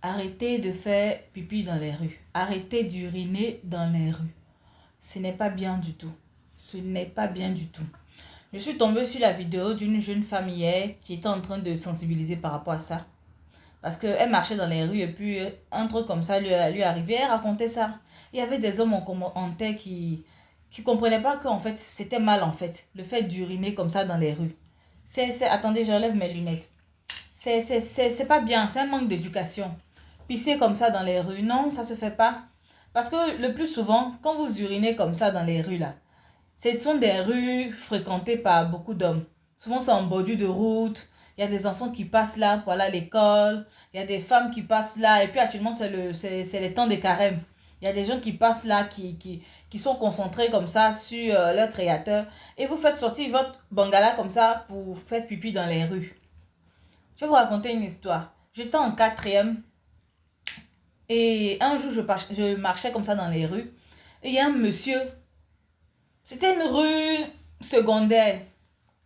Arrêtez de faire pipi dans les rues. Arrêtez d'uriner dans les rues. Ce n'est pas bien du tout. Ce n'est pas bien du tout. Je suis tombée sur la vidéo d'une jeune femme hier qui était en train de sensibiliser par rapport à ça. Parce qu'elle marchait dans les rues et puis un truc comme ça lui arrivait. Elle racontait ça. Il y avait des hommes en commentaire qui comprenaient pas qu'en fait c'était mal en fait. Le fait d'uriner comme ça dans les rues. Attendez, j'enlève mes lunettes. C'est pas bien. C'est un manque d'éducation. Pisser comme ça dans les rues, non, ça se fait pas. Parce que le plus souvent, quand vous urinez comme ça dans les rues là, ce sont des rues fréquentées par beaucoup d'hommes. Souvent c'est en bordure de route, il y a des enfants qui passent là pour aller à l'école, il y a des femmes qui passent là, et puis actuellement c'est les temps des carèmes. Il y a des gens qui passent là, qui sont concentrés comme ça sur leur créateur, et vous faites sortir votre bangala comme ça pour faire pipi dans les rues. Je vais vous raconter une histoire. J'étais en quatrième. Et un jour, je marchais comme ça dans les rues. Et il y a un monsieur. C'était une rue secondaire.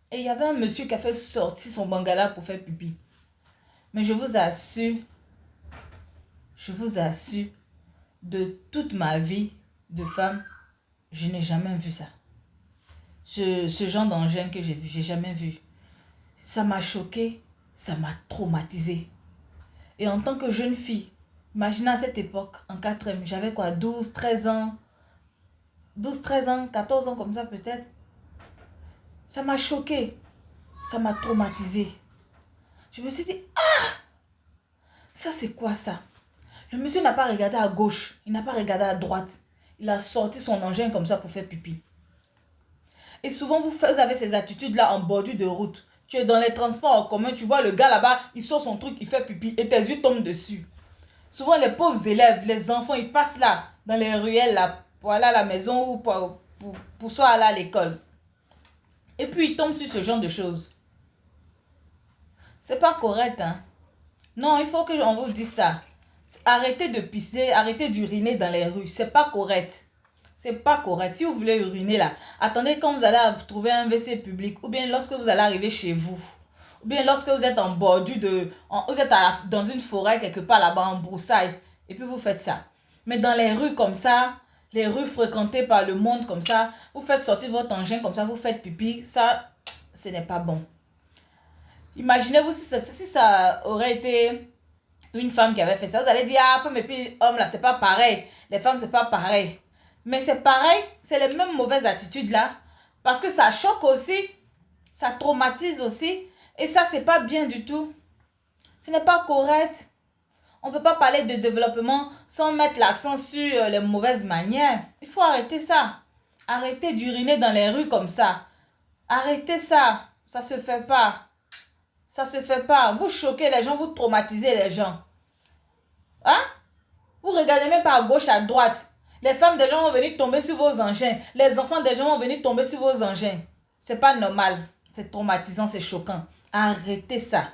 Et il y avait un monsieur qui a fait sortir son bangala pour faire pipi. Mais je vous assure, de toute ma vie de femme, je n'ai jamais vu ça. Ce genre d'engin que j'ai vu, j'ai jamais vu. Ça m'a choqué, ça m'a traumatisé. Et en tant que jeune fille, imaginez à cette époque, en 4e, j'avais quoi, 12, 13 ans, 14 ans comme ça peut-être. Ça m'a choqué, ça m'a traumatisé. Je me suis dit, ça c'est quoi ça? Le monsieur n'a pas regardé à gauche, il n'a pas regardé à droite. Il a sorti son engin comme ça pour faire pipi. Et souvent vous avez ces attitudes-là en bordure de route. Tu es dans les transports en commun, tu vois le gars là-bas, il sort son truc, il fait pipi et tes yeux tombent dessus. Souvent, les pauvres élèves, les enfants, ils passent là, dans les ruelles, là, pour aller à la maison ou pour soit aller à l'école. Et puis, ils tombent sur ce genre de choses. C'est pas correct, hein. Non, il faut qu'on vous dise ça. Arrêtez de pisser, arrêtez d'uriner dans les rues. C'est pas correct. C'est pas correct. Si vous voulez uriner là, attendez quand vous allez trouver un WC public ou bien lorsque vous allez arriver chez vous. Ou bien lorsque vous êtes en bordure vous êtes dans une forêt quelque part là-bas en broussaille. Et puis vous faites ça. Mais dans les rues comme ça, les rues fréquentées par le monde comme ça, vous faites sortir votre engin comme ça, vous faites pipi. Ça, ce n'est pas bon. Imaginez-vous si ça aurait été une femme qui avait fait ça. Vous allez dire, ah, femme et puis homme là, c'est pas pareil. Les femmes, c'est pas pareil. Mais c'est pareil, c'est les mêmes mauvaises attitudes là. Parce que ça choque aussi. Ça traumatise aussi. Et ça, c'est pas bien du tout. Ce n'est pas correct. On ne peut pas parler de développement sans mettre l'accent sur les mauvaises manières. Il faut arrêter ça. Arrêtez d'uriner dans les rues comme ça. Arrêtez ça. Ça se fait pas. Ça se fait pas. Vous choquez les gens, vous traumatisez les gens. Hein? Vous regardez même pas à gauche, à droite. Les femmes des gens vont venir tomber sur vos engins. Les enfants des gens vont venir tomber sur vos engins. C'est pas normal. C'est traumatisant, c'est choquant. Arrêtez ça.